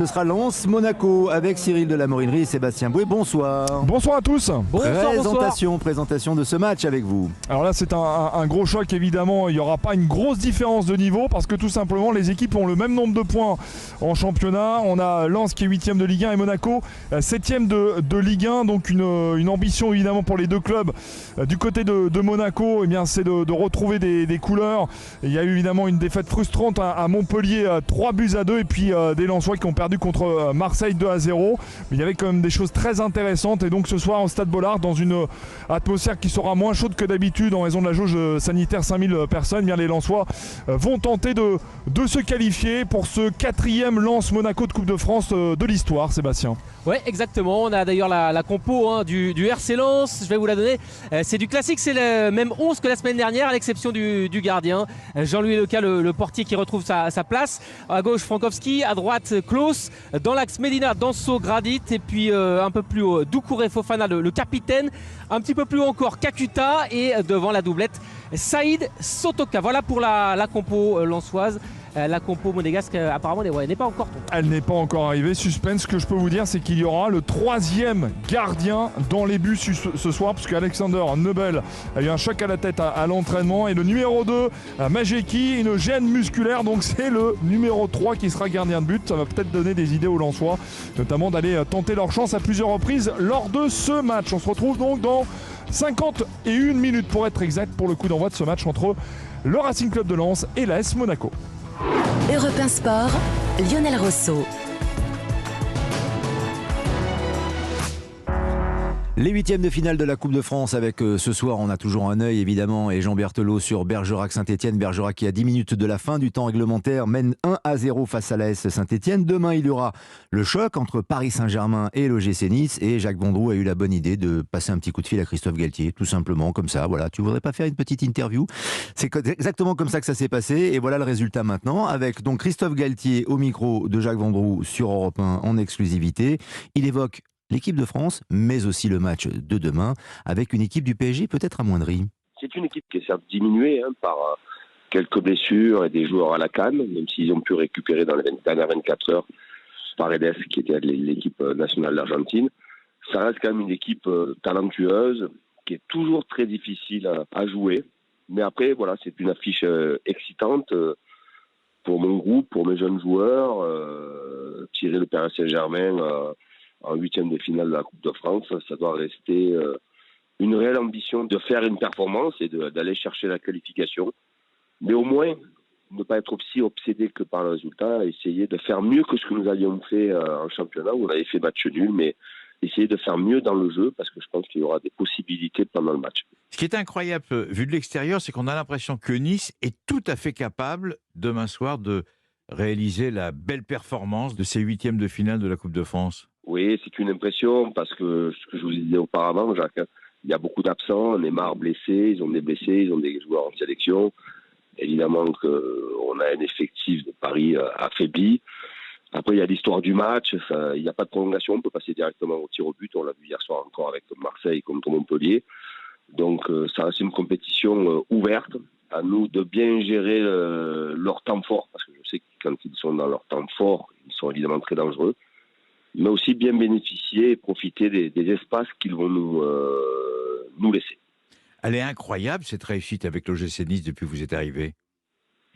Ce sera Lens-Monaco avec Cyril de la Morinerie et Sébastien Bouet. Bonsoir. Bonsoir à tous. Présentation de ce match avec vous. Alors là, c'est un gros choc, évidemment. Il n'y aura pas une grosse différence de niveau parce que tout simplement, les équipes ont le même nombre de points en championnat. On a Lens qui est 8e de Ligue 1 et Monaco 7e de Ligue 1. Donc une ambition évidemment pour les deux clubs. Du côté de Monaco, eh bien, c'est de retrouver des couleurs. Il y a eu évidemment une défaite frustrante à Montpellier, 3-2 et puis des Lensois qui ont perdu contre Marseille 2-0. Mais il y avait quand même des choses très intéressantes. Et donc ce soir au Stade Bollaert, dans une atmosphère qui sera moins chaude que d'habitude en raison de la jauge sanitaire 5000 personnes, bien les Lensois vont tenter de se qualifier pour ce 4e Lens-Monaco de Coupe de France de l'histoire, Sébastien. Oui, exactement. On a d'ailleurs la compo du RC Lens. Je vais vous la donner. C'est du classique, c'est le même 11 que la semaine dernière, à l'exception du gardien. Jean-Louis Leca, le portier qui retrouve sa place. À gauche, Frankowski. À droite, Klaus. Dans l'axe, Medina, Danso, Gradit. Et puis un peu plus haut, Doucouré Fofana, le capitaine. Un petit peu plus haut encore, Kakuta. Et devant la doublette, Saïd Sotoka. Voilà pour la compo lensoise. La compo monégasque apparemment n'est pas encore tombée. Elle n'est pas encore arrivée. Suspense, ce que je peux vous dire, c'est qu'il y aura le 3e gardien dans les buts ce soir, parce qu'Alexander Nobel a eu un choc à la tête à l'entraînement. Et le numéro 2, Majeki, une gêne musculaire. Donc c'est le numéro 3 qui sera gardien de but. Ça va peut-être donner des idées aux Lensois, notamment d'aller tenter leur chance à plusieurs reprises lors de ce match. On se retrouve donc dans 51 minutes pour être exact pour le coup d'envoi de ce match entre le Racing Club de Lens et l'AS Monaco. Europe 1 Sport, Lionel Rousseau. Les 8e de finale de la Coupe de France avec ce soir, on a toujours un œil évidemment et Jean Berthelot sur Bergerac-Saint-Etienne. Bergerac qui à 10 minutes de la fin du temps réglementaire mène 1-0 face à l'AS Saint-Etienne. Demain il y aura le choc entre Paris Saint-Germain et l'OGC Nice et Jacques Bondroux a eu la bonne idée de passer un petit coup de fil à Christophe Galtier, tout simplement comme ça. Voilà, tu voudrais pas faire une petite interview? C'est exactement comme ça que ça s'est passé et voilà le résultat maintenant avec donc Christophe Galtier au micro de Jacques Bondroux sur Europe 1 en exclusivité. Il évoque l'équipe de France, mais aussi le match de demain, avec une équipe du PSG peut-être amoindrie. C'est une équipe qui est certes diminuée par quelques blessures et des joueurs à la canne, même s'ils ont pu récupérer dans les dernières 24 heures Paredes, qui était l'équipe nationale d'Argentine. Ça reste quand même une équipe talentueuse, qui est toujours très difficile à jouer. Mais après, voilà, c'est une affiche excitante pour mon groupe, pour mes jeunes joueurs. Tirer le Paris Saint-Germain en 8e de finale de la Coupe de France, ça doit rester une réelle ambition de faire une performance et d'aller chercher la qualification. Mais au moins, ne pas être aussi obsédé que par le résultat, essayer de faire mieux que ce que nous avions fait en championnat, où on avait fait match nul, mais essayer de faire mieux dans le jeu, parce que je pense qu'il y aura des possibilités pendant le match. Ce qui est incroyable, vu de l'extérieur, c'est qu'on a l'impression que Nice est tout à fait capable, demain soir, de réaliser la belle performance de ces 8e de finale de la Coupe de France. Oui, c'est une impression, parce que ce que je vous disais auparavant, Jacques, il y a beaucoup d'absents, Neymar blessé, ils ont des blessés, ils ont des joueurs en sélection. Évidemment qu'on a un effectif de Paris affaibli. Après, il y a l'histoire du match, il n'y a pas de prolongation, on peut passer directement au tir au but, on l'a vu hier soir encore avec Marseille contre Montpellier. Donc ça reste une compétition ouverte, à nous de bien gérer leur temps fort, parce que je sais que quand ils sont dans leur temps fort, ils sont évidemment très dangereux. Mais aussi bien bénéficier et profiter des espaces qu'ils vont nous laisser. Elle est incroyable cette réussite avec l'OGC Nice depuis que vous êtes arrivé.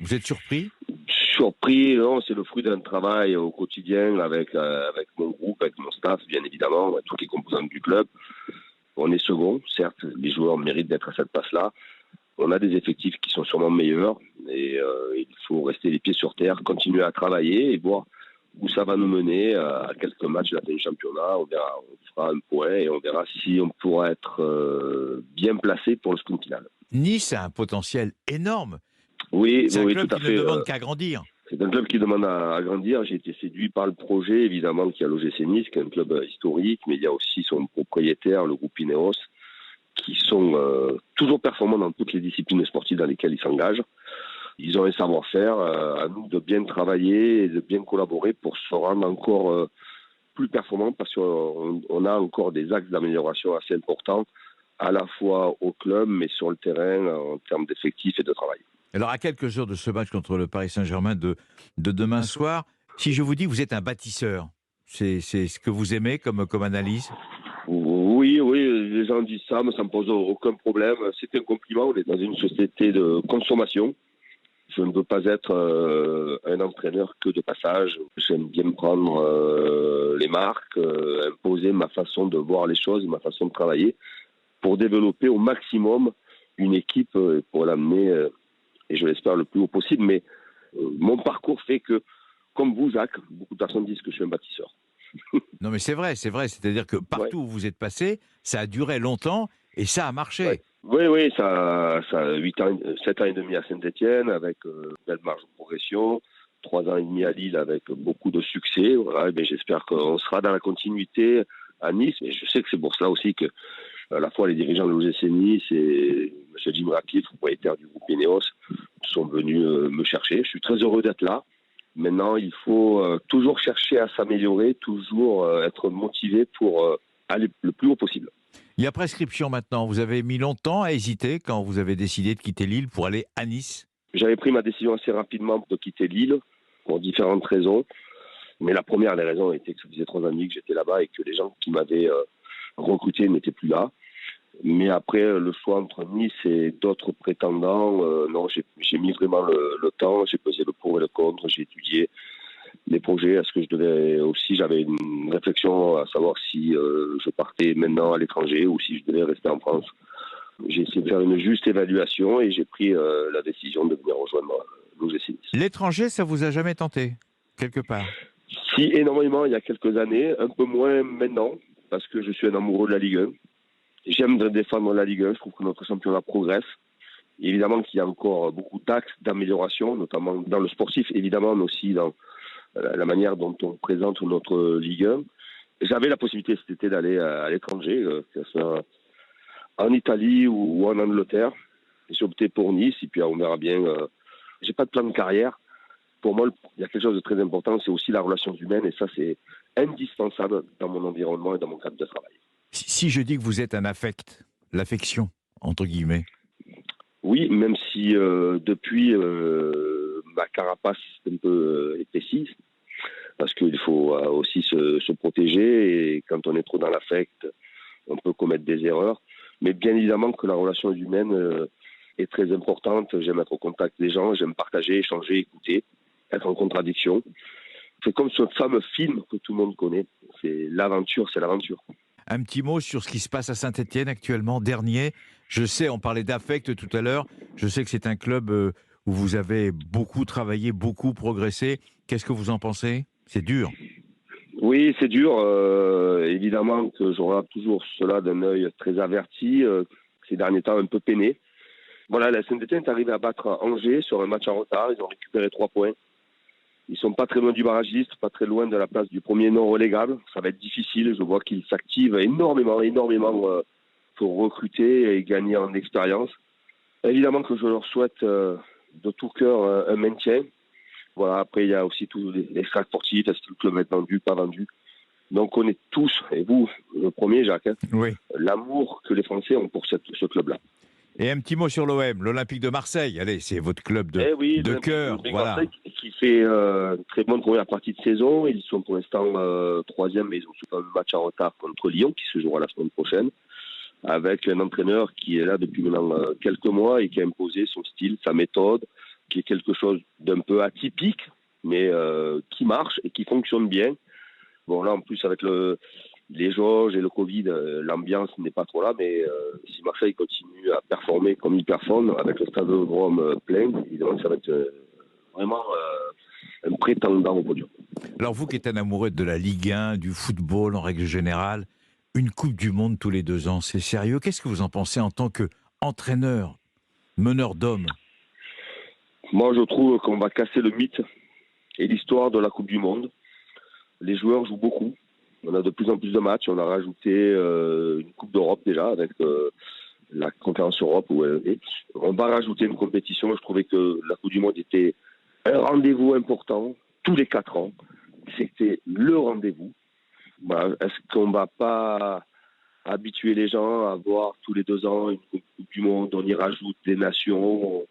Vous êtes surpris ? Surpris, non, c'est le fruit d'un travail au quotidien avec mon groupe, avec mon staff, bien évidemment, avec toutes les composantes du club. On est second, certes, les joueurs méritent d'être à cette place-là. On a des effectifs qui sont sûrement meilleurs et il faut rester les pieds sur terre, continuer à travailler et voir où ça va nous mener à quelques matchs de la fin du championnat. On verra, on fera un point et on verra si on pourra être bien placé pour le sprint final. Nice a un potentiel énorme. Oui, c'est un club tout à qui fait. Ne demande qu'à grandir. C'est un club qui demande à grandir. J'ai été séduit par le projet, évidemment, qui a l'OGC Nice, qui est un club historique, mais il y a aussi son propriétaire, le groupe Ineos, qui sont toujours performants dans toutes les disciplines sportives dans lesquelles ils s'engagent. Ils ont un savoir-faire, à nous de bien travailler et de bien collaborer pour se rendre encore plus performants, parce qu'on a encore des axes d'amélioration assez importants, à la fois au club, mais sur le terrain, en termes d'effectifs et de travail. Alors, à quelques heures de ce match contre le Paris Saint-Germain de demain soir, Si je vous dis que vous êtes un bâtisseur, c'est ce que vous aimez comme analyse? Oui, les gens disent ça, mais ça me pose aucun problème. C'est un compliment. On est dans une société de consommation. Je ne veux pas être un entraîneur que de passage. J'aime bien prendre les marques, imposer ma façon de voir les choses, ma façon de travailler, pour développer au maximum une équipe pour l'amener, et je l'espère, le plus haut possible. Mais mon parcours fait que, comme vous, Jacques, beaucoup de personnes disent que je suis un bâtisseur. Non mais c'est vrai. C'est-à-dire que partout où vous êtes passé, ça a duré longtemps et ça a marché. Ouais. Oui, ça a 7 ans et demi à Saint-Etienne avec belle marge de progression, 3 ans et demi à Lille avec beaucoup de succès. Voilà, et j'espère qu'on sera dans la continuité à Nice. Et je sais que c'est pour ça aussi que à la fois les dirigeants de l'OGC Nice et M. Jim Ratcliffe, propriétaire du groupe Ineos, sont venus me chercher. Je suis très heureux d'être là. Maintenant, il faut toujours chercher à s'améliorer, toujours être motivé pour aller le plus haut possible. Il y a prescription maintenant. Vous avez mis longtemps à hésiter quand vous avez décidé de quitter Lille pour aller à Nice. J'avais pris ma décision assez rapidement de quitter Lille pour différentes raisons. Mais la première des raisons était que ça faisait 3 ans et demi que j'étais là-bas et que les gens qui m'avaient recruté n'étaient plus là. Mais après, le choix entre Nice et d'autres prétendants, non, j'ai mis vraiment le temps, j'ai pesé le pour et le contre, j'ai étudié les projets. Est-ce que je devais aussi, j'avais une réflexion à savoir si je partais maintenant à l'étranger ou si je devais rester en France. J'ai essayé de faire une juste évaluation et j'ai pris la décision de venir rejoindre l'OGC Nice. L'étranger, ça vous a jamais tenté, quelque part? Si, énormément, il y a quelques années, un peu moins maintenant, parce que je suis un amoureux de la Ligue 1. J'aime défendre la Ligue 1, je trouve que notre championnat progresse. Évidemment qu'il y a encore beaucoup d'axes d'amélioration, notamment dans le sportif, évidemment, mais aussi dans la manière dont on présente notre Ligue 1. J'avais la possibilité cet été d'aller à l'étranger, que ce soit en Italie ou en Angleterre. J'ai opté pour Nice, et puis on verra bien. J'ai pas de plan de carrière. Pour moi, il y a quelque chose de très important, c'est aussi la relation humaine, et ça, c'est indispensable dans mon environnement et dans mon cadre de travail. Si je dis que vous êtes un affect, l'affection, entre guillemets. Oui, même si depuis, ma carapace est un peu épaissie, parce qu'il faut aussi se protéger, et quand on est trop dans l'affect, on peut commettre des erreurs. Mais bien évidemment que la relation humaine est très importante. J'aime être au contact des gens, j'aime partager, échanger, écouter, être en contradiction. C'est comme ce fameux film que tout le monde connaît. C'est l'aventure, c'est l'aventure. Un petit mot sur ce qui se passe à Saint-Etienne actuellement, dernier. Je sais, on parlait d'affect tout à l'heure. Je sais que c'est un club où vous avez beaucoup travaillé, beaucoup progressé. Qu'est-ce que vous en pensez? C'est dur. Oui, c'est dur. Évidemment que j'aurai toujours cela d'un œil très averti. Ces derniers temps, un peu peiné. Voilà, la Saint-Etienne est arrivée à battre Angers sur un match en retard. Ils ont récupéré 3 points. Ils sont pas très loin du barragiste, pas très loin de la place du premier non relégable. Ça va être difficile. Je vois qu'ils s'activent énormément pour recruter et gagner en expérience. Évidemment que je leur souhaite de tout cœur un maintien. Voilà, après, il y a aussi tous les extra sportifs. Est-ce que le club est vendu, pas vendu? Donc, on est tous, et vous, le premier, Jacques, Oui. L'amour que les Français ont pour ce club-là. Et un petit mot sur l'OM, l'Olympique de Marseille. Allez, c'est votre club de cœur. Voilà. Qui fait une très bonne première partie de saison. Ils sont pour l'instant 3e, mais ils ont souvent un match en retard contre Lyon, qui se jouera la semaine prochaine, avec un entraîneur qui est là depuis maintenant quelques mois et qui a imposé son style, sa méthode, qui est quelque chose d'un peu atypique, mais qui marche et qui fonctionne bien. Bon, là, en plus, avec les jauges et le Covid, l'ambiance n'est pas trop là, mais si Marseille continue à performer comme il performe, avec le stade de Rome plein, évidemment, ça va être vraiment un prétendant au podium. Alors vous qui êtes un amoureux de la Ligue 1, du football en règle générale, une Coupe du Monde tous les 2 ans, c'est sérieux? Qu'est-ce que vous en pensez en tant qu'entraîneur, meneur d'hommes? Moi, je trouve qu'on va casser le mythe et l'histoire de la Coupe du Monde. Les joueurs jouent beaucoup. On a de plus en plus de matchs. On a rajouté une Coupe d'Europe déjà avec la Conférence Europe. On va rajouter une compétition. Je trouvais que la Coupe du Monde était un rendez-vous important tous les 4 ans. C'était le rendez-vous. Voilà. Est-ce qu'on ne va pas habituer les gens à voir tous les 2 ans une Coupe du Monde? On y rajoute des nations.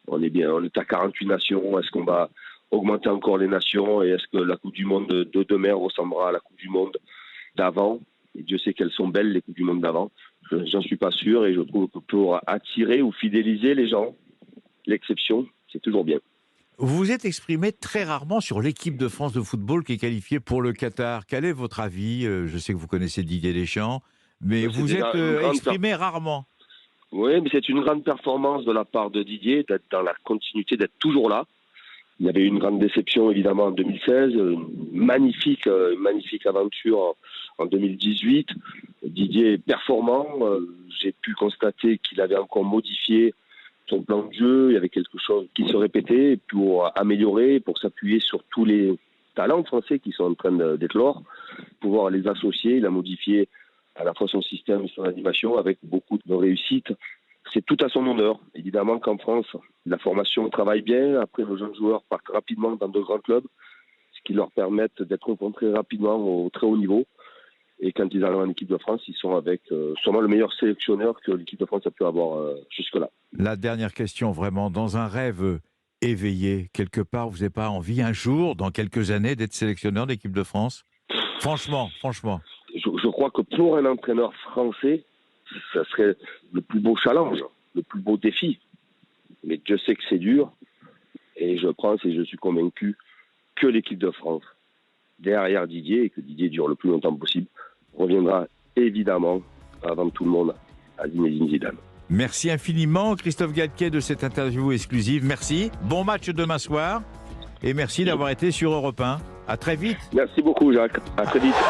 On est à 48 nations. Est-ce qu'on va augmenter encore les nations et est-ce que la Coupe du Monde de demain ressemblera à la Coupe du Monde d'avant? Et Dieu sait qu'elles sont belles, les Coupes du Monde d'avant. J'en suis pas sûr et je trouve que pour attirer ou fidéliser les gens, l'exception, c'est toujours bien. Vous vous êtes exprimé très rarement sur l'équipe de France de football qui est qualifiée pour le Qatar. Quel est votre avis? Je sais que vous connaissez Didier Deschamps, mais vous êtes exprimé rarement. Oui, mais c'est une grande performance de la part de Didier d'être dans la continuité, d'être toujours là. Il y avait eu une grande déception évidemment en 2016, une magnifique aventure en 2018. Didier est performant. J'ai pu constater qu'il avait encore modifié son plan de jeu. Il y avait quelque chose qui se répétait pour améliorer, pour s'appuyer sur tous les talents français qui sont en train d'éclore, pouvoir les associer. Il a modifié à la fois son système et son animation avec beaucoup de réussite. C'est tout à son honneur. Évidemment qu'en France, la formation travaille bien. Après, nos jeunes joueurs partent rapidement dans de grands clubs, ce qui leur permet d'être rencontrés rapidement au très haut niveau. Et quand ils arrivent en équipe de France, ils sont avec sûrement le meilleur sélectionneur que l'équipe de France a pu avoir jusque-là. La dernière question, vraiment, dans un rêve éveillé, quelque part, vous n'avez pas envie un jour, dans quelques années, d'être sélectionneur d'équipe de France? Franchement. Je crois que pour un entraîneur français, ça serait le plus beau challenge, le plus beau défi. Mais Dieu sait que c'est dur. Et je pense et je suis convaincu que l'équipe de France, derrière Didier, et que Didier dure le plus longtemps possible, reviendra évidemment, avant tout le monde, à Zinedine Zidane. Merci infiniment, Christophe Galtier, de cette interview exclusive. Merci. Bon match demain soir. Et merci d'avoir été sur Europe 1. À très vite. Merci beaucoup, Jacques. À très vite.